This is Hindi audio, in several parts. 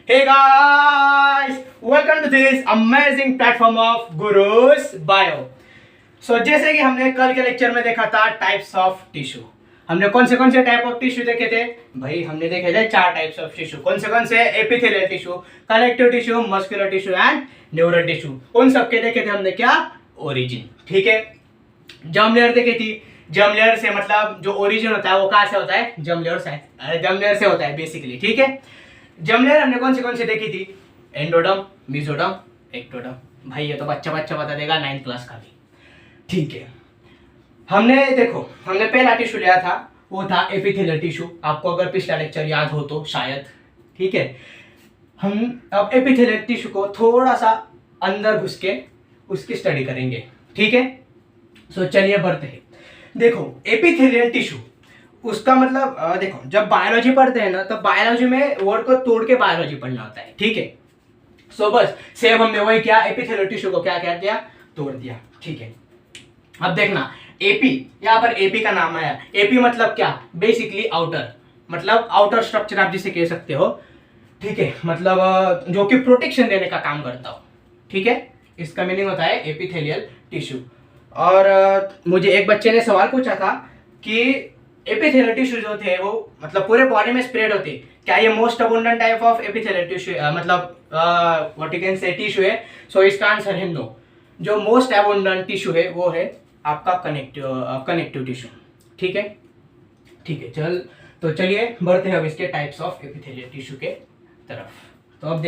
Hey guys, welcome to this amazing platform of Guru's Bio. So जैसे कि हमने कल के लेक्चर में देखा था टाइप्स ऑफ टिश्यू। हमने कौन से टाइप ऑफ टिश्यू देखे थे भाई? हमने देखे थे 4 टाइप्स ऑफ टिश्यू। कौन से? Epithelial tissue, connective tissue, muscular tissue and neural tissue. उन सब के देखे थे हमने क्या? ओरिजिन। ठीक है, जर्म लेयर देखी थी। जर्म लेयर से मतलब जो ओरिजिन होता है वो कहाँ से होता है? जर्म लेयर से होता है बेसिकली। ठीक है, जर्म लेयर हमने कौन सी देखी थी? Endoderm, mesoderm, ectoderm. भाई ये तो बच्चा बता देगा 9th क्लास का भी। ठीक है, हमने पहला टिश्यू लिया था, वो था एपिथेलियल टिश्यू। आपको अगर पिछला लेक्चर याद हो तो शायद। ठीक है, हम अब एपिथेलियल टिश्यू को थोड़ा सा अंदर घुस के उसकी स्टडी करेंगे। ठीक है, सो चलिए बढ़ते हैं। देखो एपिथेलियल टिश्यू, उसका मतलब देखो जब बायोलॉजी पढ़ते हैं ना, तो बायोलॉजी में वर्ड को तोड़ के बायोलॉजी पढ़ना होता है। ठीक है, सो बस सेम हमने वही किया, एपिथेलियल टिश्यू को क्या किया? तोड़ दिया। ठीक है, अब देखना एपी, यहाँ पर एपी का नाम आया। एपी मतलब क्या? बेसिकली आउटर, मतलब आउटर स्ट्रक्चर आप जिसे कह सकते हो। ठीक है, मतलब जो कि प्रोटेक्शन देने का काम करता हो। ठीक है, इसका मीनिंग होता है एपिथेलियल टिश्यू। और मुझे एक बच्चे ने सवाल पूछा था कि एपिथेलियल टिश्यू जो थे वो मतलब पूरे बॉडी में स्प्रेड होते, क्या ये most abundant type of epithelial tissue मतलब what you can say tissue है? सो इसका आंसर है नो। जो मोस्ट अबंडेंट टिश्यू है वो है आपका कनेक्टिव टिश्यू। ठीक है, चलिए बढ़ते हैं अब इसके टाइप्स ऑफ एपिथेलियल टिश्यू के तरफ। तो अब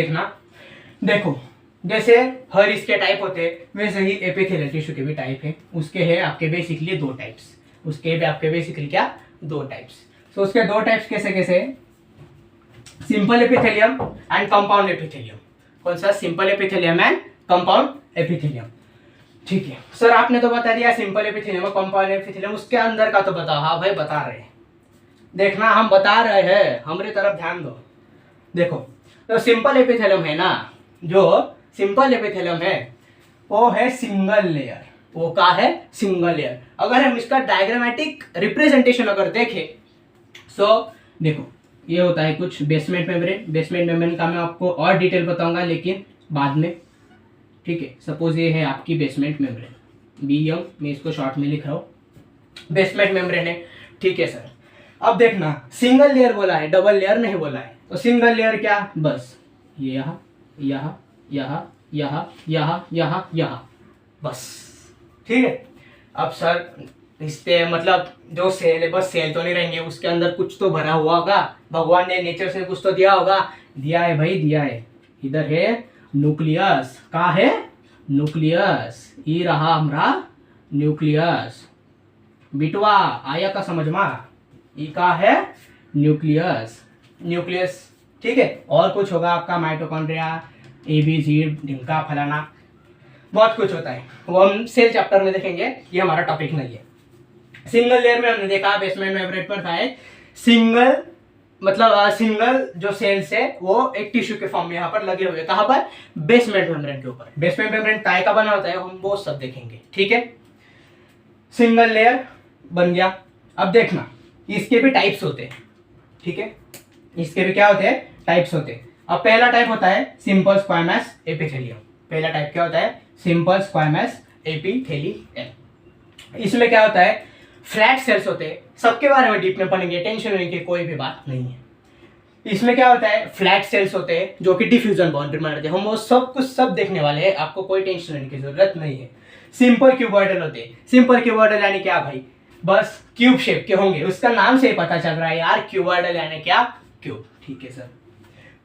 देखो जैसे हर इसके टाइप होते हैं वैसे ही एपिथेलियल टिश्यू के भी टाइप है। उसके हैं आपके बेसिकली 2 टाइप्स। तो उसके 2 टाइप्स कैसे? Simple epithelium and compound epithelium. कौन सा? Simple epithelium and compound epithelium. ठीक है सर, आपने तो बता दिया सिंपल एपिथेलियम और कंपाउंड एपिथेलियम, उसके अंदर का तो बताओ। हाँ भाई बता रहे हैं, देखना हम बता रहे हैं, हमारी तरफ ध्यान दो। देखो तो सिंपल एपिथेलियम है ना, जो सिंपल एपिथेलियम है वो है सिंगल लेयर। वो क्या है? Single layer. अगर हम इसका डायग्रामेटिक रिप्रेजेंटेशन अगर देखें सो देखो ये होता है कुछ बेसमेंट मेम्ब्रेन का मैं आपको और डिटेल बताऊंगा लेकिन बाद में। ठीक है, सपोज ये है आपकी बेसमेंट मेम्ब्रेन, BM, मैं इसको शॉर्ट में लिख रहा हूँ, बेसमेंट मेम्ब्रेन है। ठीक है सर, अब देखना सिंगल लेयर बोला है, डबल लेयर नहीं बोला है। तो सिंगल लेयर क्या? बस ये यहाँ बस। ठीक है, अब सर इस पे मतलब जो सेल है, बस सेल तो नहीं रहेंगे, उसके अंदर कुछ तो भरा हुआ होगा, भगवान ने नेचर से कुछ तो दिया होगा। दिया है भाई, दिया है। इधर है न्यूक्लियस। का है? न्यूक्लियस। ये रहा हमारा न्यूक्लियस। बिटवा आया का समझ में? ये का है? न्यूक्लियस। ठीक है, और कुछ होगा आपका माइटोकॉन्ड्रिया, ABC, ढिमका फलाना, बहुत कुछ होता है, वो हम सेल चैप्टर में देखेंगे, ये हमारा टॉपिक नहीं है। सिंगल लेयर में हमने देखा बेसमेंट मेम्ब्रेन पर था सिंगल, मतलब सिंगल जो सेल्स है वो एक टिश्यू के फॉर्म में यहाँ पर लगे हुए। कहाँ पर? बेसमेंट मेम्ब्रेन के ऊपर। बेसमेंट मेम्ब्रेन काय का बना होता है हम वो सब देखेंगे। ठीक है, सिंगल लेयर बन गया। अब देखना इसके भी टाइप्स होते हैं। ठीक है, इसके भी क्या होते हैं? टाइप्स होते हैं। अब पहला टाइप होता है सिंपल स्क्वायमस एपिथेलियम। पहला टाइप क्या होता है? Simple squamous epithelium. इसमें क्या होता है? फ्लैट सेल्स होते हैं। सबके बारे में डीप में पढ़ेंगे, टेंशन लेने की कोई भी बात नहीं है। इसमें क्या होता है? फ्लैट सेल्स होते हैं जो कि डिफ्यूजन बाउंड्री में रहते हैं। हम वो सब देखने वाले हैं, आपको कोई टेंशन लेने की जरूरत नहीं है। सिंपल क्यूबॉइडल होते हैं। सिंपल क्यूबॉइडल यानी क्या भाई? बस क्यूब शेप के होंगे, उसका नाम से ही पता चल रहा है यार, क्यूबॉइडल यानी क्या? क्यूब। ठीक है सर।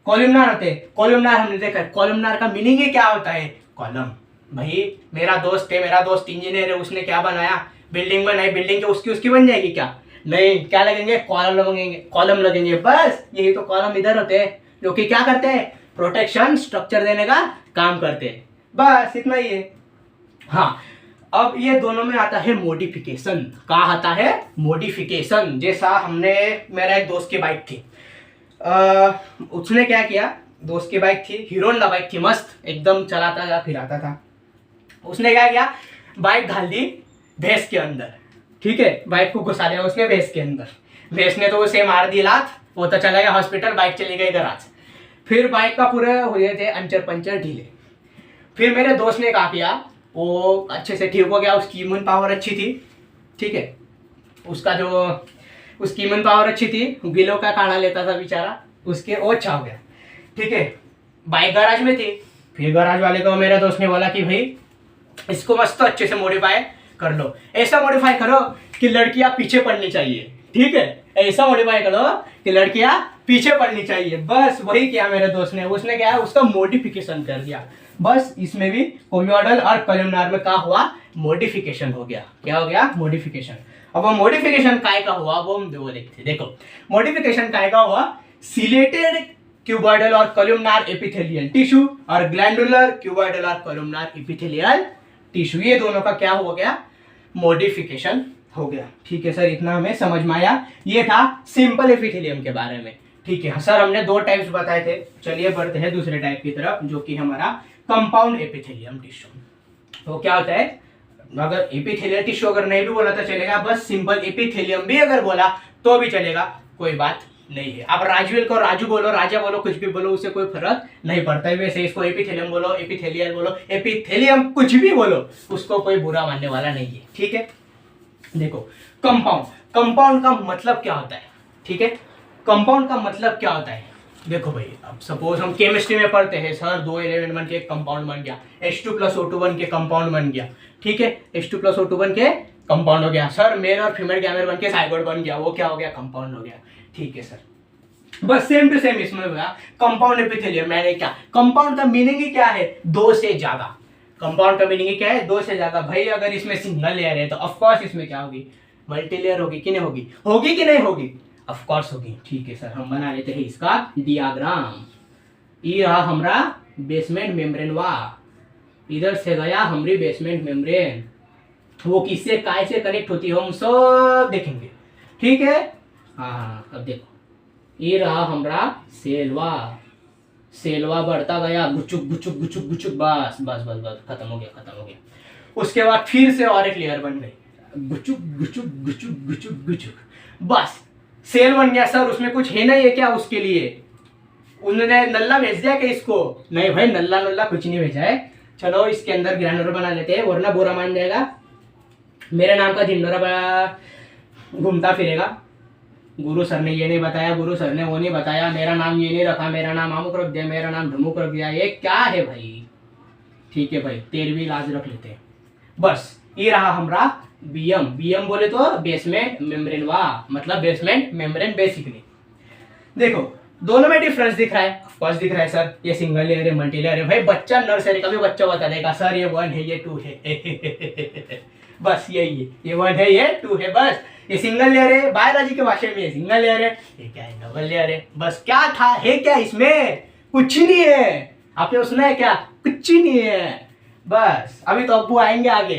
कॉलमनार होते हैं। कॉलमनार हमने देखा, कॉलमनार का मीनिंग ही क्या होता है? कॉलम। भाई मेरा दोस्त इंजीनियर है, उसने क्या बनाया? बिल्डिंग बनाई, बिल्डिंग के उसकी बन जाएगी क्या? नहीं, क्या लगेंगे? कॉलम लगेंगे। बस यही तो कॉलम इधर होते हैं जो कि क्या करते हैं? प्रोटेक्शन स्ट्रक्चर देने का काम करते हैं। बस इतना ही है। हाँ, अब ये दोनों में आता है मॉडिफिकेशन। कहा आता है? मॉडिफिकेशन। जैसा हमने, मेरा एक दोस्त की बाइक थी, उसने क्या किया? दोस्त की बाइक थी, हीरो होंडा बाइक थी, मस्त एकदम चलाता फिराता था। उसने क्या किया? बाइक डाल दी भैंस के अंदर। ठीक है, बाइक को घुसा दिया उसने भैंस के अंदर। भैंस ने तो उसे मार दी लात, वो तो चला गया हॉस्पिटल, बाइक चली गई गराज। फिर बाइक का पूरे हो गए थे अंचर पंचर ढीले। फिर मेरे दोस्त ने क्या किया, वो अच्छे से ठीक हो गया, उसकी इम्यून पावर अच्छी थी, ठीक है, उसका जो उसकी इम्यून पावर अच्छी थी, गिलो का खाना लेता था बेचारा, उसके वो अच्छा हो गया, ठीक है। बाइक गैराज में थी, फिर गैराज वाले को मेरे दोस्त ने बोला कि भाई इसको मस्त अच्छे से मॉडिफाई कर लो, ऐसा मॉडिफाई करो कि लड़कियां पीछे पड़नी चाहिए, ठीक है, ऐसा मॉडिफाई करो कि लड़कियां पीछे पड़नी चाहिए। बस वही किया मेरे दोस्त ने, उसने क्या है उसका मॉडिफिकेशन कर दिया। बस इसमें भी कोम्योडल और कॉलमनार में क्या हुआ, मॉडिफिकेशन हो गया। क्या हो गया, मॉडिफिकेशन। अब वो मॉडिफिकेशन काय का हुआ वो हम देखते। देखो मॉडिफिकेशन काय का हुआ, सिलेटेड क्यूबॉइडल और कॉलमनार एपिथेलियल टिश्यू और ग्लैंडुलर क्यूबॉइडल और कॉलमनार एपिथेलियल टिश्यू, ये दोनों का क्या हो गया, मॉडिफिकेशन हो गया। ठीक है सर, इतना हमें समझ में आया। ये था सिंपल एपिथेलियम के बारे में। ठीक है सर, हमने 2 टाइप्स बताए थे, चलिए बढ़ते हैं दूसरे टाइप की तरफ, जो कि हमारा कंपाउंड एपिथेलियम टिश्यू। तो क्या होता है, अगर एपिथेलियल टिश्यू अगर नहीं भी बोला तो चलेगा, बस सिंपल एपिथेलियम भी अगर बोला तो भी चलेगा, कोई बात नहीं है। आप राजवेल को राजू बोलो, राजा बोलो, कुछ भी बोलो, उससे कोई फर्क नहीं पड़ता है। वैसे इसको एपिथेलियम बोलो, एपिथेलियल बोलो, एपिथेलियम कुछ भी बोलो, उसको कोई बुरा मानने वाला नहीं है। ठीक है, देखो कंपाउंड, कंपाउंड का मतलब क्या होता है, ठीक है, कंपाउंड का मतलब क्या होता है। देखो भाई, अब सपोज हम केमिस्ट्री में पढ़ते हैं, सर 2 एलिमेंट बन के एक कंपाउंड बन गया, H2+O2 बन के कंपाउंड बन गया, ठीक है, H2+O2 बन के कंपाउंड हो गया। सर मेल और फीमेल गैमेट बन के जाइगोट बन गया, वो क्या हो गया, कंपाउंड हो गया। ठीक है सर, बस सेम टू सेम इसमें हुआ कंपाउंड एपिथेलियम। मैंने क्या, कंपाउंड का मीनिंग ही क्या है, 2 से ज्यादा। कंपाउंड का मीनिंग ही क्या है, 2 से ज्यादा। भाई अगर इसमें सिंगल लेयर है तो ऑफ कोर्स इसमें क्या होगी, मल्टी लेयर होगी कि नहीं होगी, होगी कि नहीं होगी, ऑफ कोर्स होगी। ठीक है सर, हम बना लेते हैं इसका डियाग्राम। ये रहा हमारा बेसमेंट मेम्ब्रेन, वाह इधर से गया हमारी बेसमेंट मेम्ब्रेन, वो किससे काय से कनेक्ट होती है हम सब देखेंगे। ठीक है, हाँ अब देखो, ये रहा हमारा सेलवा, सेलवा बढ़ता गया, गुचुक गुचुक गुचुक गुचुक, बस बस बस बस खत्म हो गया, खत्म हो गया। उसके बाद फिर से और एक लेयर बन गई, गुचुक गुचुक गुचुक गुचुक गुचुक, बस सेल बन गया। सर उसमें कुछ है नहीं है क्या उसके लिए, उन्होंने नल्ला भेज दिया क्या इसको, नहीं भाई नल्ला नल्ला कुछ नहीं भेजा है। चलो इसके अंदर ग्रैनुलर बना लेते हैं, वरना बुरा मान जाएगा, मेरे नाम का झिंडोरा घूमता फिरेगा। गुरु सर ने ये नहीं बताया, गुरु सर ने वो नहीं बताया, मेरा नाम ये नहीं रखा, मेरा नाम अमुक रख दिया, मेरा नाम ढमुक रख दिया, ये क्या है भाई। ठीक है भाई, 13वीं लाज रख लेते हैं। बस ये रहा हमारा बीएम, बीएम बोले तो बेसमेंट मेम्ब्रेन, वाह मतलब बेसमेंट मेम्ब्रेन बेसिकली। देखो दोनों में डिफरेंस दिख रहा है, ऑफकोर्स दिख रहा है सर, ये सिंगल लेयर है, मल्टी लेयर है। भाई बच्चा नर्सरी का भी बच्चा बता देगा सर ये 1 है, ये 2 है बस यही है, ये 1 है, ये 2 है, बस ये सिंगल लेयर है, बायोलॉजी के भाषा में ये सिंगल लेयर है, ये क्या है, डबल लेयर है। बस क्या था, है क्या इसमें, कुछ नहीं है। आपने सुना है क्या, कुछ नहीं है। बस अभी तो अब्बू आएंगे आगे,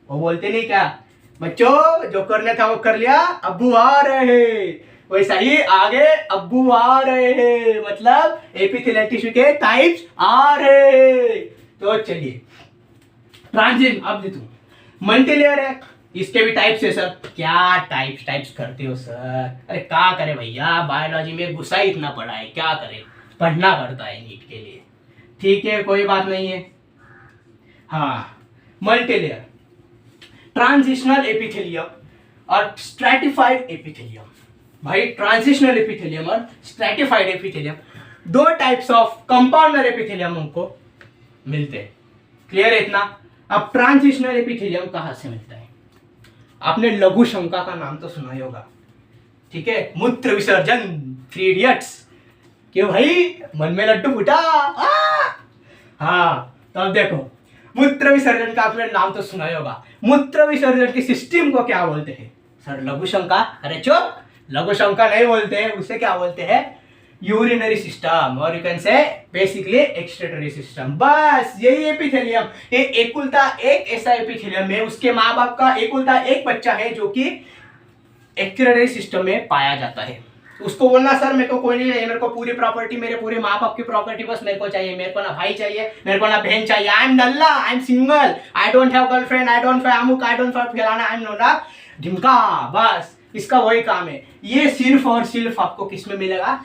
वो बोलते नहीं क्या, बच्चों जो करना था वो कर लिया, अब्बू आ रहे हैं, वैसा ही आगे अब्बू आ रहे हैं, मतलब एपिथेलियल टिश्यू के टाइप्स आ रहे हैं। तो चलिए ट्रांजिशन, अब देखो मल्टीलेयर है, इसके भी टाइप्स है सर। क्या टाइप्स करते हो सर, अरे क्या करे भैया, बायोलॉजी में गुस्सा ही इतना पड़ा है, क्या करे, पढ़ना पड़ता है नीट के लिए। ठीक है कोई बात नहीं है। हाँ मल्टीलेयर, ट्रांजिशनल एपिथेलियम और स्ट्रैटिफाइड एपिथेलियम। भाई ट्रांजिशनल एपिथेलियम और stratified epithelium 2 types of compounder epithelium हमको मिलते हैं, क्लियर है इतना। अब ट्रांजिशनल एपिथेलियम कहाँ से मिलता है, आपने लघु शंका का नाम तो सुना ही होगा, ठीक है, मूत्र विसर्जन, 3 इडियट्स, क्यों भाई मन में लड्डू फूटा। हाँ तो अब देखो मूत्र विसर्जन का आपने नाम तो सुना ही होगा, मूत्र विसर्जन की सिस्टम को क्या बोलते हैं सर, लघु शंका। अरे चुप, लघु शंका नहीं बोलते हैं, उसे क्या बोलते हैं, यूरिनरी सिस्टम, और यू कैन से बेसिकली एक्सक्रीटरी सिस्टम। बस यही एपिथेलियम, ये एकुलता एक ऐसा एपिथेलियम है, उसके माँ बाप का एकुलता एक बच्चा है जो कि एक्सक्रीटरी सिस्टम में पाया जाता है। उसको बोलना सर मेरे को कोई नहीं चाहिए, मेरे को पूरी प्रॉपर्टी, मेरे पूरे माँ बाप की प्रॉपर्टी बस मेरे को चाहिए, मेरे को ना भाई चाहिए, मेरे को ना बहन चाहिए, आई एम नल्ला, I am single, I don't have girlfriend, I don't have अमुक, आई डोंट हैव फलाना, आई एम नोना ढिमका। बस इसका वही काम है। ये सिर्फ और सिर्फ आपको किस में मिलेगा,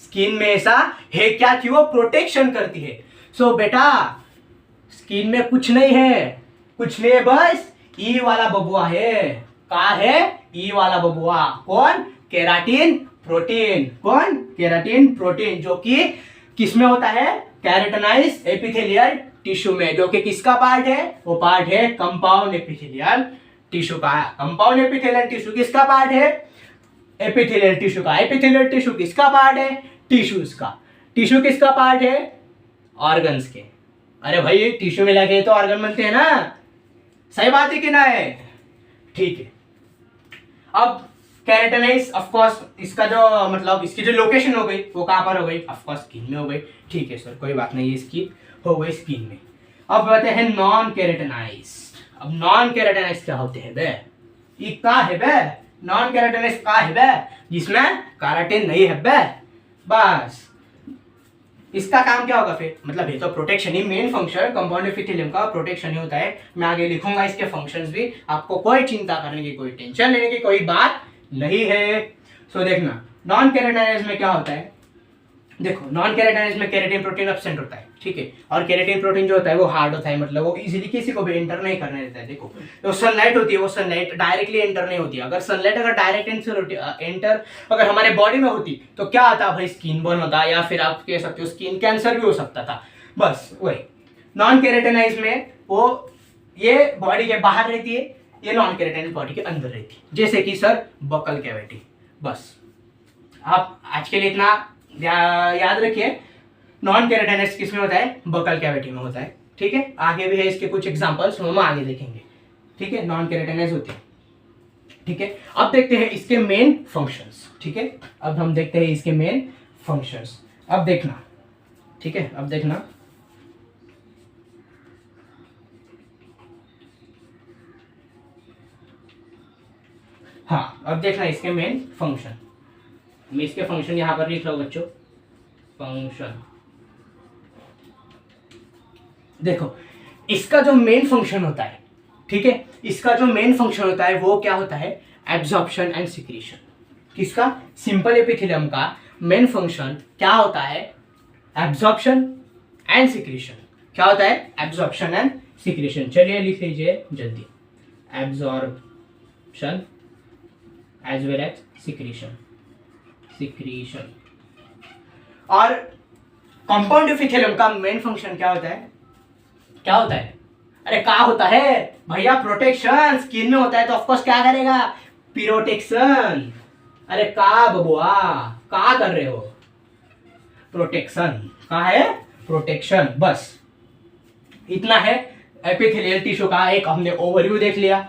स्किन में ऐसा है क्या कि वो प्रोटेक्शन करती है। सो बेटा स्किन में कुछ नहीं है, बस ई वाला बबुआ है। कहा है? ई वाला बबुआ। कौन? Keratin protein. कौन? केराटिन प्रोटीन, जो कि किस में होता है? केराटिनाइज एपिथेलियल टिश्यू में, जो कि किसका पार्ट है? वो पार्ट है कंपाउंड एपिथेलियल टिश्यू का। कंपाउंड एपिथेलियल टिश्यू किसका पार्ट है? एपिथेलियल टिश्यू का। एपिथेलियल टिश्यू किसका पार्ट है? टिश्यूज का। टिश्यू किसका पार्ट है? ऑर्गन्स के। अरे भाई टिश्यू में लगे तो ऑर्गन बनते हैं ना, सही बात है कि ना है? ठीक है। अब केराटिनाइज ऑफ कोर्स इसका जो मतलब इसकी जो लोकेशन हो गई वो कहां पर हो गई? ऑफ कोर्स स्किन में हो गई। ठीक है सर, कोई बात नहीं, इसकी हो गई स्किन में। अब बताते हैं नॉन केराटिनाइज। अब नॉन केराटिनाइज क्या होते हैं बे? ये क्या है बे? नॉन केराटिनाइज क्या है बे? जिसमें केराटिन नहीं है बे। बस इसका काम क्या होगा फिर? मतलब ये तो प्रोटेक्शन ही मेन फंक्शन कंपाउंड एपिथेलियम का प्रोटेक्शन ही होता है। मैं आगे लिखूंगा इसके फंक्शंस भी, आपको कोई चिंता करने की, कोई टेंशन लेने की कोई बात नहीं है। सो देखना नॉन केराटिनाइज में क्या होता है। देखो नॉन केराटिनाइज में केराटिन प्रोटीन एब्सेंट होता है, ठीक है। और केराटिन प्रोटीन जो होता है वो हार्ड होता है, मतलब वो इजीली किसी को भी एंटर नहीं करने देता है। देखो जो सनलाइट होती है वो सनलाइट डायरेक्टली एंटर नहीं होती है। अगर सनलाइट अगर डायरेक्ट एंटर अगर हमारे बॉडी में होती तो क्या आता भाई? स्किन बर्न होता, या फिर आप कह सकते हो स्किन कैंसर भी हो सकता था। बस वही नॉन केराटिनाइज में वो ये बॉडी के बाहर रहती है, ये नॉन केराटिनाइज बॉडी के अंदर रहती है। जैसे कि सर बकल कैविटी। बस आप आज के लिए इतना याद रखिए, नॉन केराटिनाइज किस में होता है? बकल कैविटी में होता है, ठीक है। आगे भी है इसके कुछ एग्जांपल्स, हम आगे देखेंगे, ठीक है। नॉन केराटिनाइज होती है, ठीक है। अब देखते हैं इसके मेन फंक्शंस, ठीक है। अब हम देखते हैं इसके मेन फंक्शंस। अब देखना, ठीक है। अब देखना हाँ, अब देखना इसके मेन फंक्शन। मैं इसके फंक्शन यहां पर लिख रहा हूं बच्चों, फंक्शन। देखो इसका जो मेन फंक्शन होता है, ठीक है, इसका जो मेन फंक्शन होता है वो क्या होता है? Absorption and secretion. किसका? सिंपल एपिथेलियम का मेन फंक्शन क्या होता है? Absorption and secretion. क्या होता है? Absorption and secretion. चलिए लिख लीजिए जल्दी, absorption as well as secretion. और कंपाउंड एपिथेलियम का मेन फंक्शन क्या होता है? क्या होता है? अरे क्या होता है भैया? प्रोटेक्शन। स्किन में होता है तो ऑफकोर्स क्या करेगा? प्रोटेक्शन। अरे का बबुआ क्या कर रहे हो? प्रोटेक्शन। क्या है? प्रोटेक्शन। बस इतना है एपिथेलियल टिश्यू का। एक हमने ओवरव्यू देख लिया,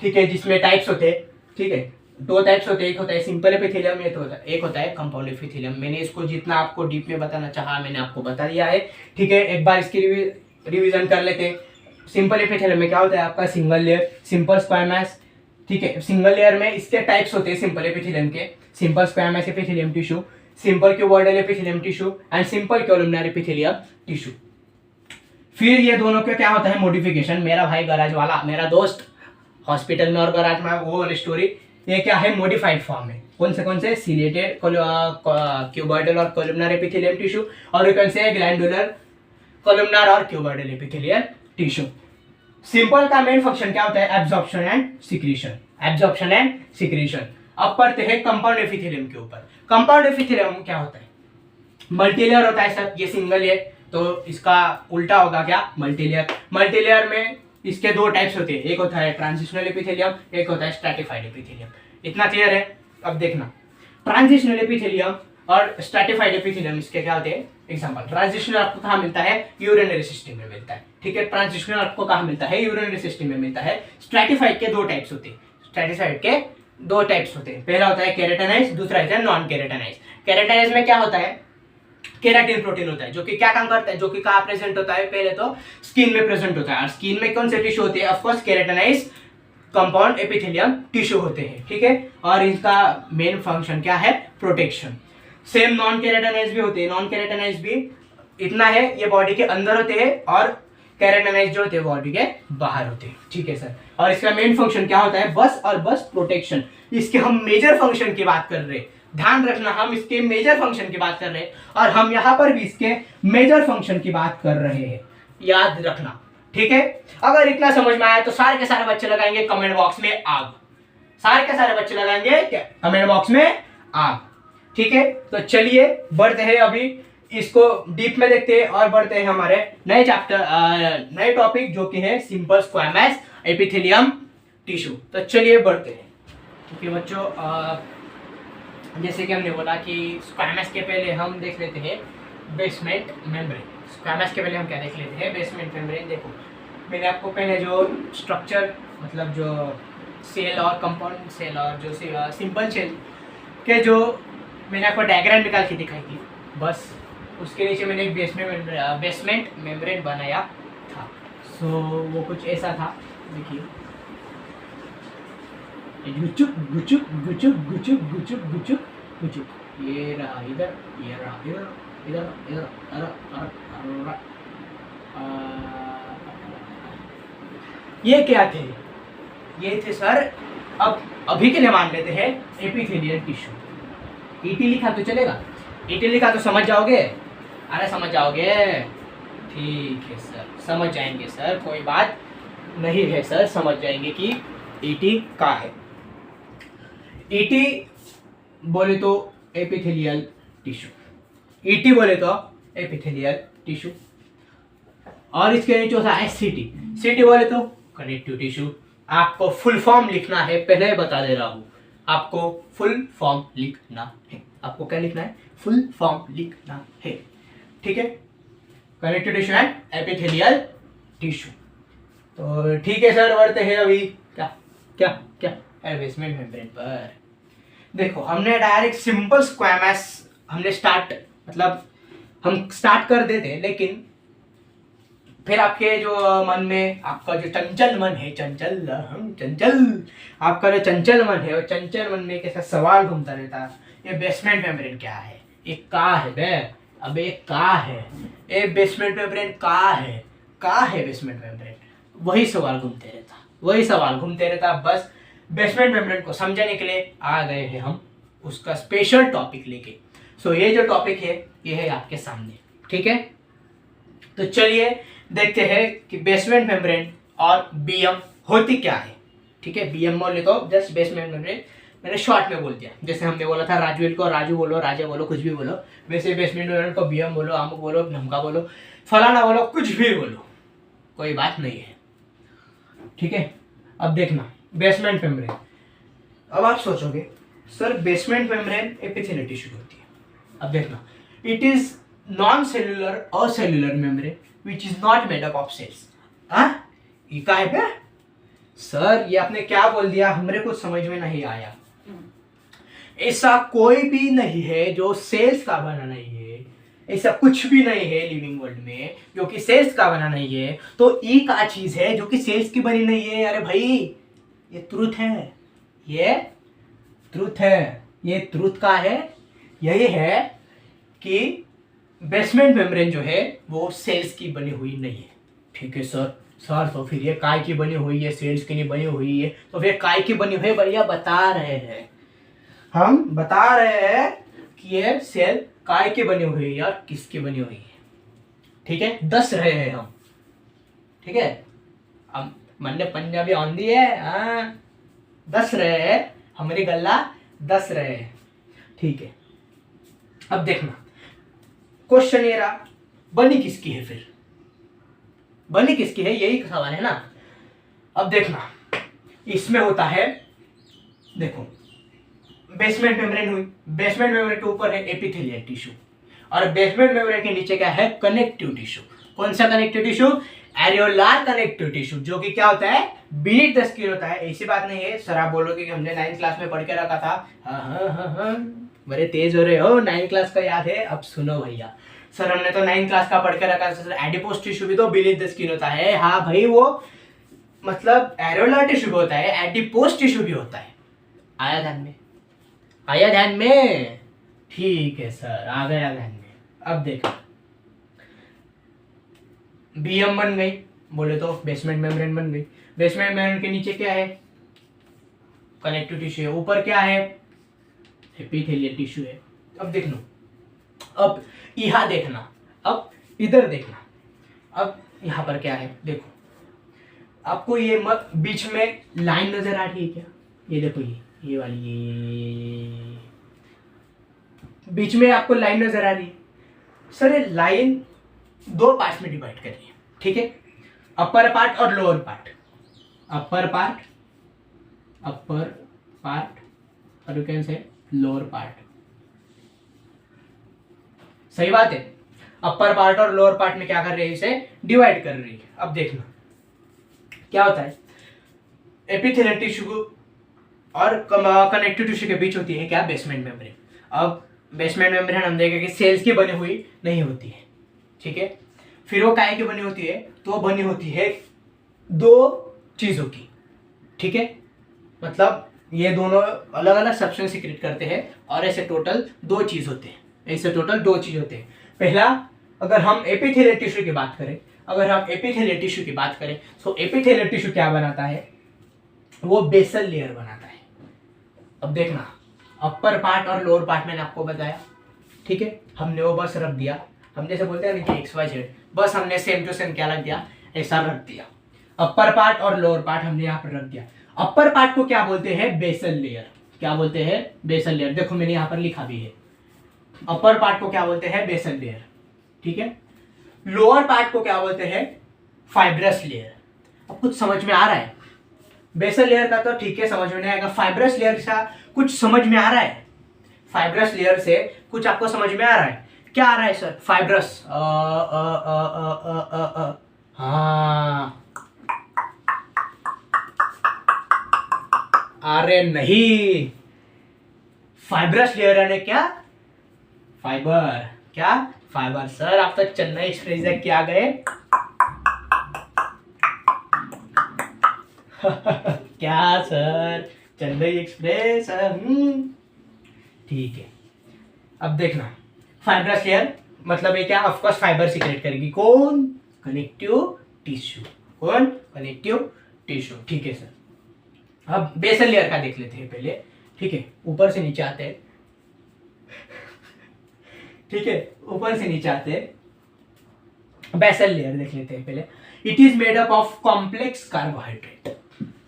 ठीक है, जिसमें टाइप्स होते हैं, ठीक है। दो टाइप्स होते हैं, एक होता है सिंपल एपिथेलियम, एक होता है कंपाउंड एपिथेलियम। मैंने इसको जितना आपको डीप में बताना चाहा मैंने आपको बता दिया है, ठीक है। एक बार इसकी रिवीजन कर लेते हैं। सिंपल एपिथेलियम में क्या होता है? आपका सिंगल लेयर, सिंपल स्क्वायमस, ठीक है। सिंगल लेयर में इसके टाइप्स होते हैं सिंपल एपिथेलियम के: simple squamous epithelium tissue, simple cuboidal epithelium tissue and simple columnar epithelium tissue. फिर ये दोनों का क्या होता है? मॉडिफिकेशन। मेरा भाई गराज वाला, मेरा दोस्त हॉस्पिटल में और गराज में, वो वाली स्टोरी। ये क्या है? मॉडिफाइड फॉर्म है। कौन से? सिलेटेड क्यूबॉइडल और कोलुमनर एपिथेलियम टिश्यू, और कौन से? ग्लैंडुलर कोलुमनर और क्यूबॉइडल एपिथेलियल टिश्यू। सिंपल का मेन फंक्शन क्या होता है? Absorption and secretion. Absorption and secretion. अब पढ़ते हैं कंपाउंड एपिथेलियम के ऊपर। कंपाउंड एपिथेलियम क्या होता है? मल्टीलेयर होता है सर। ये सिंगल है तो इसका उल्टा होगा क्या? मल्टीलेयर। मल्टीलेयर में इसके दो टाइप्स होते हैं, एक होता है ट्रांजिशनल एपिथेलियम, एक होता है स्ट्रैटिफाइड एपिथेलियम। इतना क्लियर है? अब देखना ट्रांजिशनल एपिथेलियम और स्ट्रैटिफाइड एपिथेलियम इसके क्या होते हैं? एग्जांपल, ट्रांजिशनल आपको कहाँ मिलता है? यूरिनरी सिस्टम में मिलता है, ठीक है। ट्रांजिशनल आपको कहाँ मिलता है? यूरिनरी सिस्टम में मिलता है। स्ट्रैटिफाइड के दो टाइप्स होते हैं। स्ट्रैटिफाइड के दो टाइप्स होते हैं, पहला होता है केराटिनाइज, दूसरा होता है नॉन केराटिनाइज। केराटिनाइज में क्या होता है? केराटिन प्रोटीन होता है, जो कि क्या काम करता है? जो कि कहाँ प्रेजेंट होता है? पहले तो स्किन में प्रेजेंट होता है। और स्किन में कौन से टिश्यू होते हैं? ऑफकोर्स केराटिनाइज कंपाउंड एपिथेलियम टिश्यू होते हैं, ठीक है। और इनका मेन फंक्शन क्या है? प्रोटेक्शन। सेम नॉन केराटिनाइज भी होते हैं। नॉन केराटिनाइज भी इतना है, ये बॉडी के अंदर होते हैं, और केराटिनाइज जो होते हैं बॉडी के बाहर होते हैं, ठीक है सर। और इसका मेन फंक्शन क्या होता है? बस और बस प्रोटेक्शन। इसके हम मेजर फंक्शन की बात कर रहे हैं, ध्यान रखना, हम इसके मेजर फंक्शन की बात कर रहे हैं और हम यहाँ पर भी इसके मेजर फंक्शन की बात कर रहे हैं, याद रखना। ठीक है, अगर इतना समझ में आया तो सारे के सारे बच्चे लगाएंगे कमेंट बॉक्स में आग, सारे के सारे बच्चे लगाएंगे कमेंट बॉक्स में आग। ठीक है, तो चलिए बढ़ते हैं, अभी इसको डीप में देखते हैं और बढ़ते हैं हमारे नए चैप्टर, नए टॉपिक जो कि है सिंपल स्क्वैमस एपिथेलियम टिश्यू। तो चलिए बढ़ते हैं। क्योंकि बच्चों जैसे कि हमने बोला कि स्क्वैमस के पहले हम देख लेते हैं बेसमेंट मेम्ब्रेन। स्क्वैमस के पहले हम क्या देख लेते हैं, बेसमेंट मेम्ब्रेन। देखो मैंने आपको पहले जो स्ट्रक्चर, मतलब जो सेल और कंपाउंड सेल और जो सिंपल सेल के जो मैंने आपको डायग्राम निकाल के दिखाई थी, बस उसके नीचे मैंने एक बेसमेंट मेम्ब्रेन बनाया था। सो वो कुछ ऐसा था, देखिए गुचुक गुचुक गुचुक गुचुक गुचुक गुचुक गुचुक, ये रहा इधर, ये रहा इधर, इधर इधर ये क्या थे, ये थे सर, अब अभी के लिए मान लेते हैं एपिथेलियल टिश्यू। ईटी लिखा तो चलेगा, ईटी लिखा तो समझ जाओगे, अरे समझ जाओगे, ठीक है सर, समझ जाएंगे सर, कोई बात नहीं है सर, समझ जाएंगे कि ईटी का है। ईटी बोले तो एपिथेलियल टिश्यू, ईटी बोले तो एपिथेलियल टिश्यू, और इसके नीचे होता है सीटी, सीटी बोले तो कनेक्टिव टिश्यू। आपको फुल फॉर्म लिखना है, पहले बता दे रहा हूँ, आपको फुल फॉर्म लिखना है, आपको क्या लिखना है, फुल फॉर्म लिखना है। ठीक है, connective tissue and epithelial tissue. तो ठीक है सर, बढ़ते हैं अभी क्या क्या क्या बेसमेंट मेम्ब्रेन पर। देखो हमने डायरेक्ट सिंपल स्क्वैमस हमने मतलब हम स्टार्ट कर देते, लेकिन फिर आपके जो मन में, आपका जो चंचल मन है, चंचल आपका जो चंचल मन है, वो चंचल मन में कैसा सवाल घूमता रहता है, ये बेसमेंट मेम्ब्रेन क्या है, ये का है बे, अबे का है ये बेसमेंट मेम्ब्रेन, का है बेसमेंट मेम्ब्रेन, वही सवाल घूमते रहता। बस बेसमेंट मेम्ब्रेन को समझने के लिए आ गए हैं हम उसका स्पेशल टॉपिक लेके। सो ये जो टॉपिक है ये है आपके सामने। ठीक है, तो चलिए देखते हैं कि बेसमेंट मेम्ब्रेन और बीएम होती क्या है। ठीक है, बीएम बोले तो जस्ट बेसमेंट मेम्ब्रेन, मैंने शॉर्ट में बोल दिया, जैसे हमने बोला था राजवीर को राजू बोलो, राजा बोलो, कुछ भी बोलो, वैसे बेसमेंट मेम्ब्रेन को बीएम बोलो, अमुक बोलो, ढमका बोलो, फलाना बोलो, कुछ भी बोलो, कोई बात नहीं है। ठीक है, अब देखना बेसमेंट मेम्ब्रेन। अब आप सोचोगे sir basement membrane epithelial tissue होती है। अब देखना, इट इज नॉन सेल्यूलर और cellular membrane which is not made up of cells. ये का है क्या सर, ये आपने क्या बोल दिया, हमरे कुछ समझ में नहीं आया। ऐसा कोई भी नहीं है जो सेल्स का बना नहीं है, ऐसा कुछ भी नहीं है लिविंग वर्ल्ड में जो कि सेल्स का बना नहीं है। तो ई का चीज है जो कि सेल्स की बनी नहीं है। अरे भाई ये ट्रूथ है, ये ट्रूथ है, ये ट्रूथ का है, यही है कि बेसमेंट मेम्ब्रेन जो है वो सेल्स की बनी हुई नहीं है। ठीक है सर, तो फिर ये काय की बनी हुई है, सेल्स की नहीं बनी हुई है, तो फिर काय की बनी हुई है, भैया बता रहे हैं, हम बता रहे हैं कि ये सेल काय की बनी हुई है और किसकी बनी हुई है। ठीक है, दस रहे हैं हम। ठीक है, हम मन्ने पंजाबी आंधी है, दस रहे हैं, हमारी गल्ला दस रहे हैं। ठीक है, अब देखना क्वेश्चन ये रहा, बनी किसकी है, फिर बनी किसकी है, यही सवाल है ना। अब देखना इसमें होता है, देखो बेसमेंट मेम्ब्रेन हुई, बेसमेंट मेम्ब्रेन के ऊपर है एपिथेलियल टिश्यू और बेसमेंट मेम्ब्रेन के नीचे क्या है, कनेक्टिव टिश्यू। कौन सा कनेक्टिव टिश्यू, एरियोलार कनेक्टिव टिश्यू, जो कि क्या होता है, बीनीथ द स्किन होता है। ऐसी बात नहीं है सर, आप बोलोगे कि हमने 9th क्लास में पढ़ के रखा था। हाँ, बड़े तेज हो रहे हो, 9th क्लास का याद है। अब सुनो भैया, सर हमने तो 9th क्लास का पढ़ के रखा था, सर एडिपोज टिश्यू भी तो बीनीथ द स्किन होता है। हाँ भाई, वो मतलब एरियोलार टिश्यू भी होता है, एडिपोज टिश्यू भी होता है। आया ध्यान में, आया ध्यान में, ठीक है सर, आ गया ध्यान में। अब देखो बीएम बन गई, बोले तो बेसमेंट मेम्ब्रेन बन गई। बेसमेंट मेम्ब्रेन के नीचे क्या है, कनेक्टिव टिश्यू है, ऊपर क्या है, एपिथेलियल टिश्यू है। अब देख लो, अब यहाँ देखना, अब इधर देखना, अब यहाँ पर क्या है देखो, आपको ये बीच में लाइन नजर आ रही है क्या? ये देखो, ये वाली, ये बीच में आपको लाइन नजर आ रही है। सर ये लाइन दो पार्ट में डिवाइड कर रही है, ठीक है, अपर पार्ट और लोअर पार्ट। अपर पार्ट और यू कैन से लोअर पार्ट। सही बात है, अपर पार्ट और लोअर पार्ट में क्या कर रही है, इसे डिवाइड कर रही है। अब देखना क्या होता है, एपिथेलियल टिश्यू और कनेक्टिव टिश्यू के बीच होती है क्या, बेसमेंट मेम्ब्रेन। अब बेसमेंट मेम्ब्रेन हम देखेंगे कि सेल्स की बनी हुई नहीं होती है, ठीक है। फिर वो काहे की बनी होती है, तो वो बनी होती है दो चीजों की, ठीक है। मतलब ये दोनों अलग अलग सब्सटेंस सीक्रेट करते हैं और ऐसे टोटल दो चीज होते हैं, ऐसे टोटल दो चीज होते हैं। पहला, अगर हम एपिथेलियल टिश्यू की बात करें, तो एपिथेलियल टिश्यू क्या बनाता है, वो बेसल लेयर बनाता है। अब देखना, अपर पार्ट और लोअर पार्ट मैंने आपको बताया, ठीक है, हमने वो बस रख दिया, हम जैसे बोलते हैं ना एक्स वाई जेड, बस हमने सेम टू सेम क्या रख दिया, ऐसा रख दिया। अपर पार्ट और लोअर पार्ट हमने यहाँ पर रख दिया। अपर पार्ट को क्या बोलते हैं, बेसल लेयर। क्या बोलते हैं, बेसल लेयर। देखो मैंने यहाँ पर लिखा भी है, अपर पार्ट को क्या बोलते हैं, बेसल लेयर, ठीक है। लोअर पार्ट को क्या बोलते हैं, फाइब्रस लेयर। अब कुछ समझ में आ रहा है? बेसल लेयर का तो ठीक है, समझ में नहीं आएगा। फाइब्रस लेयर का कुछ समझ में आ रहा है? फाइब्रस लेयर से कुछ आपको समझ में आ रहा है? क्या आ रहा है सर? फाइब्रस, हाँ, अरे नहीं, फाइब्रस लेयर यानी क्या, फाइबर। क्या, फाइबर। सर आप तो चेन्नई एक्सप्रेस देख के आ गए। क्या सर, चेन्नई एक्सप्रेस, ठीक है। अब देखना, फाइब्रस लेयर मतलब ये क्या, ऑफ कोर्स फाइबर सीक्रेट करेगी। कौन, कनेक्टिव टिश्यू। कौन, कनेक्टिव टिश्यू, ठीक है सर। अब बेसल लेयर का देख लेते हैं पहले, ठीक है, ऊपर से नीचे आते हैं, ठीक है, ऊपर से नीचे आते हैं। बेसल लेयर देख लेते हैं पहले। It is made up of complex carbohydrate.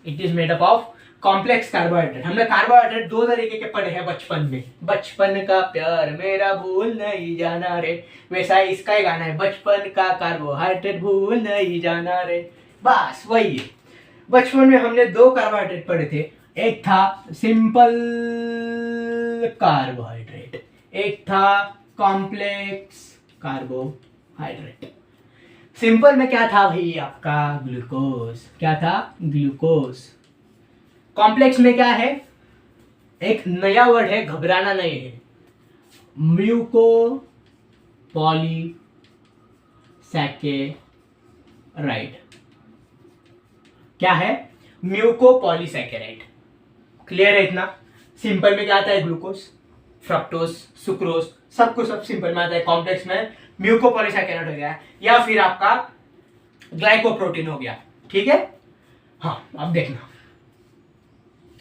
It is made up of complex carbohydrate. हमने कार्बोहाइड्रेट दो तरीके के पढ़े हैं बचपन में। बचपन का प्यार मेरा भूल नहीं जाना रे, वैसा इसका ही गाना है, बचपन का कार्बोहाइड्रेट भूल नहीं जाना रे। बस वही है। बचपन में हमने दो कार्बोहाइड्रेट पढ़े थे, एक था सिंपल कार्बोहाइड्रेट, एक था कॉम्प्लेक्स कार्बोहाइड्रेट। सिंपल में क्या था भाई आपका, ग्लूकोज। क्या था, ग्लूकोज। कॉम्प्लेक्स में क्या है, एक नया वर्ड है, घबराना नहीं है, म्यूको पॉलीसैकेराइड। क्या है, म्यूको पॉलीसैकेराइड। क्लियर है इतना? सिंपल में क्या आता है, ग्लूकोज, फ्रक्टोज, सुक्रोज, सब कुछ सब सिंपल में आता है। कॉम्प्लेक्स में म्यूको पॉलीसैकेराइड हो गया, या फिर आपका ग्लाइकोप्रोटीन हो गया, ठीक है। हाँ, अब देखना,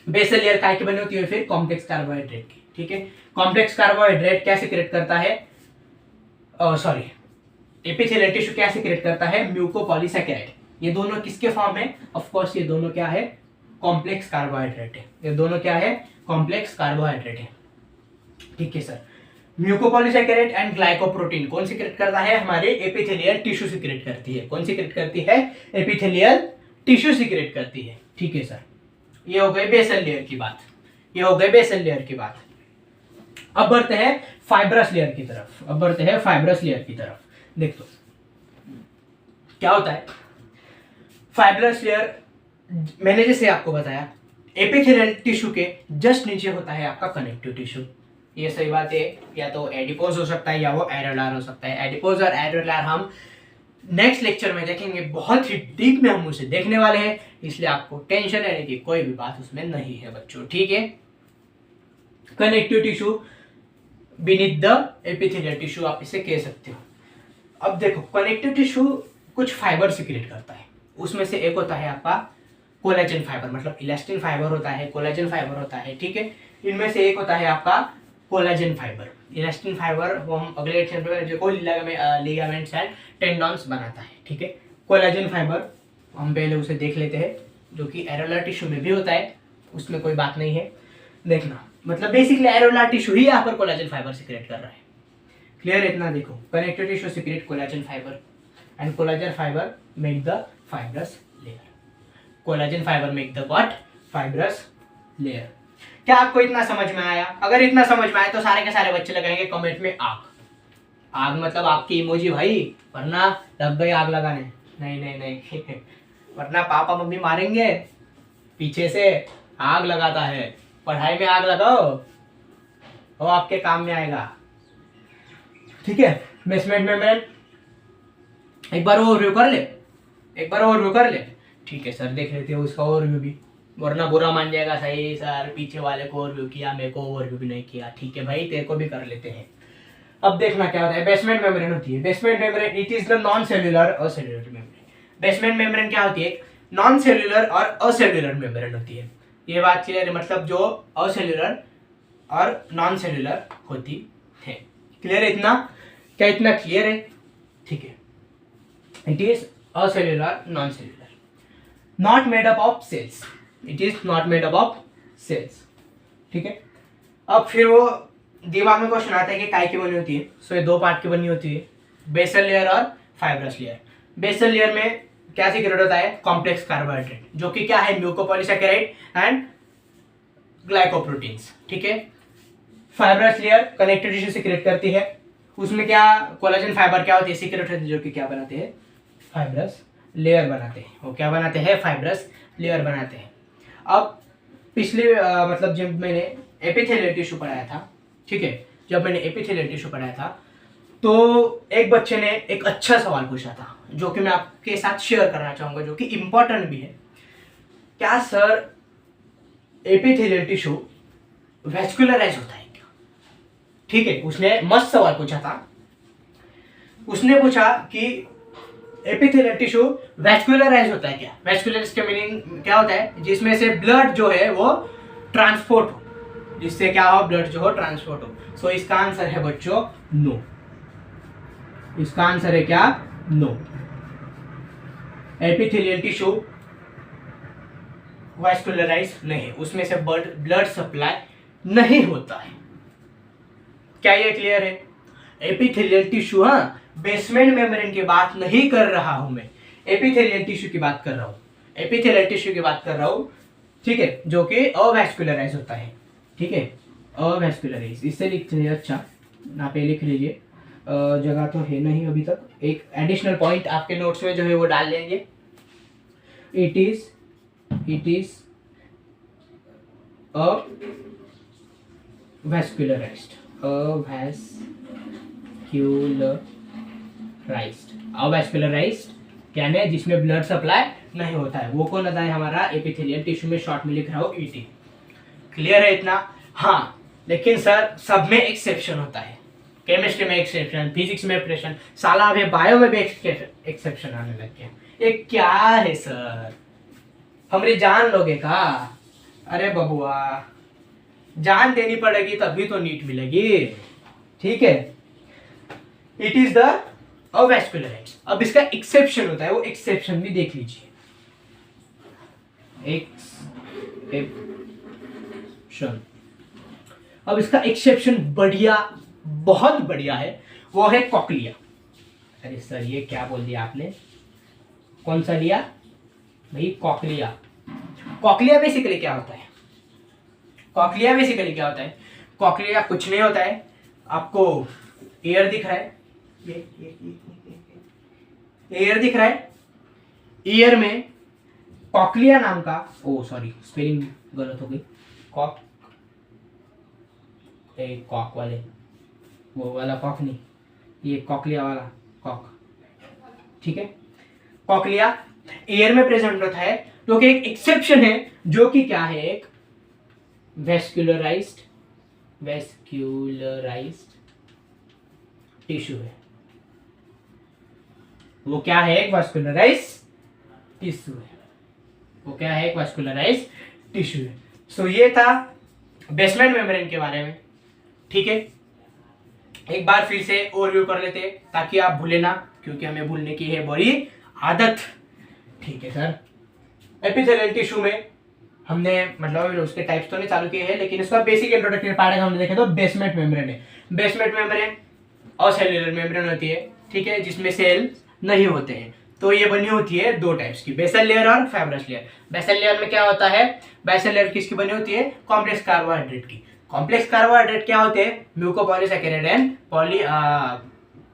बेसल लेयर काय की बनी होती है, फिर कॉम्प्लेक्स कार्बोहाइड्रेट की, ठीक है। कॉम्प्लेक्स कार्बोहाइड्रेट क्या सीक्रेट करता है, सॉरी, एपिथेलियल टिश्यू क्या सीक्रेट करता है, म्यूकोपॉलीसैकेराइड। ये दोनों किसके फॉर्म है, ऑफ कोर्स ये दोनों क्या है, कॉम्प्लेक्स कार्बोहाइड्रेट है। ये दोनों क्या है, कॉम्प्लेक्स कार्बोहाइड्रेट है, ठीक है सर। म्यूकोपॉलीसैकेराइड एंड ग्लाइकोप्रोटीन कौन सीक्रेट करता है, हमारे एपिथेलियल टिश्यू सीक्रेट करती है। कौन सीक्रेट करती है, एपिथेलियल टिश्यू सीक्रेट करती है, ठीक है सर। ये हो गई बेसल लेयर की बात, ये हो गई बेसल लेयर की बात। अब बढ़ते हैं फाइब्रस लेयर की तरफ, अब बढ़ते हैं फाइब्रस लेयर की तरफ। देख लो क्या होता है फाइब्रस लेयर। मैंने जैसे आपको बताया, एपिथेलियल टिश्यू के जस्ट नीचे होता है आपका कनेक्टिव टिश्यू। ये सही बात है, या तो एडिपोज हो सकता है या वो एरेलार हो सकता है। एडिपोज और एरेलार हम नेक्स्ट लेक्चर में देखेंगे, बहुत ही डीप में हम उसे देखने वाले हैं, इसलिए आपको टेंशन लेने की कोई भी बात उसमें नहीं है बच्चों, ठीक है। Connective tissue beneath the epithelial tissue आप इसे कह सकते हो। अब देखो, कनेक्टिव टिश्यू कुछ फाइबर सीक्रेट करता है, उसमें से एक होता है आपका कोलेजन फाइबर, मतलब इलास्टिन फाइबर होता है, कोलेजन फाइबर होता है, ठीक है। इनमें से एक होता है आपका कोलाजन फाइबर। इलास्टिन फाइबर वो हम अगले लेक्चर में जो लिगामेंट्स एंड टेंडन्स बनाता है, ठीक है। कोलाजन फाइबर हम पहले उसे देख लेते हैं, जो कि एरोलर टिश्यू में भी होता है, उसमें कोई बात नहीं है देखना। मतलब बेसिकली एरोलर टिश्यू ही यहाँ पर कोलाजन फाइबर सिक्रेट कर रहा है। क्लियर है इतना? देखो, connective tissue secrete collagen fibre and collagen fibre make the fibrous layer. Collagen fibre make the what? Fibrous layer. क्या आपको इतना समझ में आया? अगर इतना समझ में आया तो सारे के सारे बच्चे लगाएंगे कमेंट में आग। आग मतलब आपकी इमोजी भाई, वरना लग गई आग लगाने। नहीं नहीं नहीं वरना पापा मम्मी मारेंगे पीछे से। आग लगाता है, पढ़ाई में आग लगाओ, वो आपके काम में आएगा, ठीक है। बेसमेंट मेम्ब्रेन एक बार ओवरव्यू कर ले, ठीक है सर, देख लेते हो उसका ओवरव्यू भी, वरना बुरा मान जाएगा। सही सर, पीछे वाले को ओवरव्यू किया, मेरे को ओवरव्यू भी नहीं किया। ठीक है भाई, तेरे को भी कर लेते हैं। अब देखना क्या होता है। बेसमेंट मेम्ब्रेन होती है, basement membrane it is the non cellular और सेल्यूलर मेम्ब्रेन। बेसमेंट मेम्ब्रेन क्या होती है? नॉन सेल्यूलर और असेल्यूलर मेम्ब्रेन होती है। ये बात क्लियर है? मतलब जो असेल्यूलर और नॉन सेल्यूलर होती है। क्लियर है इतना? क्या इतना क्लियर है? ठीक है। It is acellular, non cellular, not made up of cells. It is not made up of cells, ठीक है। अब फिर वो दिमाग में क्वेश्चन आता है कि काय की बनी होती है। सो ये दो पार्ट की बनी होती है, बेसल लेयर और फाइब्रस लेयर। बेसल लेयर में क्या सीक्रेट होता है? कॉम्प्लेक्स कार्बोहाइड्रेट, जो कि क्या है? म्यूकोपॉलीसैकेराइड एंड ग्लाइकोप्रोटीन्स, ठीक है। Fibrous layer connective tissue secret करती है, उसमें क्या कोलाजन फाइबर क्या होती है? सीक्रेट होती है, जो कि क्या बनाते हैं? फाइब्रस लेयर बनाते हैं। वो क्या बनाते हैं? फाइब्रस लेयर बनाते हैं। अब पिछले मतलब जब मैंने एपिथेलियल टिश्यू पढ़ाया था, ठीक है, जब मैंने एपिथेलियल टिश्यू पढ़ाया था तो एक बच्चे ने एक अच्छा सवाल पूछा था, जो कि मैं आपके साथ शेयर करना चाहूंगा, जो कि इंपॉर्टेंट भी है। क्या सर एपिथेलियल टिश्यू वैस्कुलराइज होता है क्या? ठीक है, उसने मस्त सवाल पूछा था। उसने पूछा कि एपिथेलियल टिश्यू वैस्कुलराइज होता है क्या? वैस्कुलराइज का मीनिंग क्या होता है? जिसमें से ब्लड जो है वो ट्रांसपोर्ट हो, जिससे क्या हो? ब्लड जो हो ट्रांसपोर्ट हो। सो इसका आंसर है बच्चों नो। इसका आंसर है क्या? नो। एपिथेलियल टिश्यू वैस्कुलराइज नहीं, उसमें से ब्लड सप्लाई नहीं होता है। क्या ये क्लियर है? एपिथेलियल टिश्यू, हाँ, बेसमेंट मेम्ब्रेन की बात नहीं कर रहा हूं मैं, एपिथेलियल टिश्यू की बात कर रहा हूं। एपिथेलियल टिश्यू की बात कर रहा हूं, ठीक है, जो कि अवैस्कुलराइज होता है, ठीक है, अवैस्कुलराइज। इससे लिखते हैं, अच्छा ना पे लिख लीजिए, जगह तो है नहीं अभी तक। एक एडिशनल पॉइंट आपके नोट्स में जो है वो डाल लेंगे। इट इज अवैस्कुलराइज्ड, अवैस्कुलराइज्ड क्या है? जिसमें ब्लड सप्लाई नहीं होता है। वो कौन होता है? हमारा एपिथेलियल टिश्यू में शॉर्ट में लिख रहा हूँ ईटी। क्लियर है इतना? हाँ, लेकिन सर सब में एक्सेप्शन होता है। केमिस्ट्री में एक्सेप्शन, फिजिक्स में एक्सेप्शन, साला अभी बायो में भी एक्सेप्शन आने लग गया। ये क्या है सर? हमरे जान लोगे का? अरे बबुआ, जान देनी पड़ेगी तभी तो नीट मिलेगी, ठीक है। It is the avascularised. अब इसका एक्सेप्शन होता है, वो एक्सेप्शन भी देख लीजिए। एक्सेप्शन, अब इसका एक्सेप्शन बढ़िया, बहुत बढ़िया है, वो है कॉकलिया। अरे सर ये क्या बोल दिया आपने? कौन सा लिया भाई? कॉकलिया। कॉकलिया बेसिकली क्या होता है? कॉकलिया बेसिकली क्या होता है? कॉकलिया कुछ नहीं होता है। आपको ईयर दिख रहा है, ये ईयर दिख रहा है। ईयर में कॉकलिया नाम का, ओ सॉरी स्पेलिंग गलत हो गई, कॉक वाले, वो वाला कॉक नहीं, ये कॉकलिया वाला कॉक, ठीक है। कॉकलिया ईयर में प्रेजेंट होता है, जो कि एक एक्सेप्शन है, जो कि क्या है? एक वैस्कुलराइज्ड टिश्यू है। वो क्या है? एक वैस्कुलराइज्ड टिश्यू है। वो क्या है? एक वैस्कुलराइज्ड टिश्यू है। सो ये था बेसमेंट मेम्ब्रेन के बारे में। ठीक है, एक बार फिर से ओवरव्यू कर लेते हैं ताकि आप भूले ना, क्योंकि हमें भूलने की है बड़ी आदत। ठीक है सर, एपिथेलियल टिश्यू में हमने मतलब उसके टाइप्स तो नहीं चालू किए हैं, लेकिन इसका बेसिक इंट्रोडक्टरी पार्ट हमने देखे तो बेसमेंट मेम्ब्रेन है। बेसमेंट मेम्ब्रेन और सेल्यूलर मेम्ब्रेन होती है, ठीक है, जिसमें सेल नहीं होते हैं। तो ये बनी होती है दो टाइप्स की, बेसल लेयर और फाइब्रस लेयर। बेसल लेयर में क्या होता है, बेसल लेयर किसकी बनी होती है, कॉम्प्लेक्स कार्बोहाइड्रेट की। कॉम्प्लेक्स कार्बोहाइड्रेट क्या होते हैं, mucopolysaccharide and poly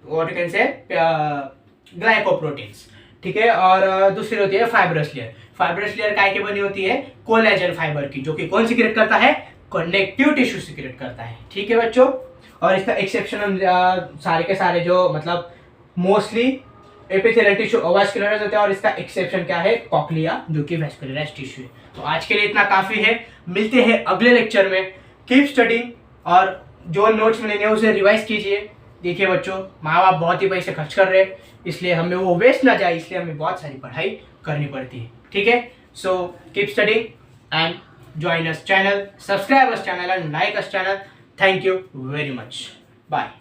what can say glycoproteins. ठीक है, और दूसरी होती है फाइब्रस लेयर। फाइब्रस लेयर काय की बनी होती है, कोलेजन फाइबर की, जो कि कौन सीक्रेट करता है, कनेक्टिव टिश्यू सीक्रेट करता है। ठीक है बच्चों, और इसका एक्सेप्शन हम सारे के सारे जो मतलब मोस्टली एपिथेलियल टिश्यू अवास्कुलराइज होते हैं, और इसका एक्सेप्शन क्या है, कॉक्लिया, जो कि वैस्कुलराइज्ड टिश्यू है। तो आज के लिए इतना काफी है, मिलते हैं अगले लेक्चर में। कीप स्टडिंग, और जो नोट्स मिलेंगे उसे रिवाइज कीजिए। देखिए बच्चों, माँ बाप बहुत ही पैसे खर्च कर रहे हैं, इसलिए हमें वो वेस्ट ना जाए, इसलिए हमें बहुत सारी पढ़ाई करनी पड़ती है। ठीक है, so keep studying and join us channel, subscribe us channel and like us channel. Thank you very much. Bye.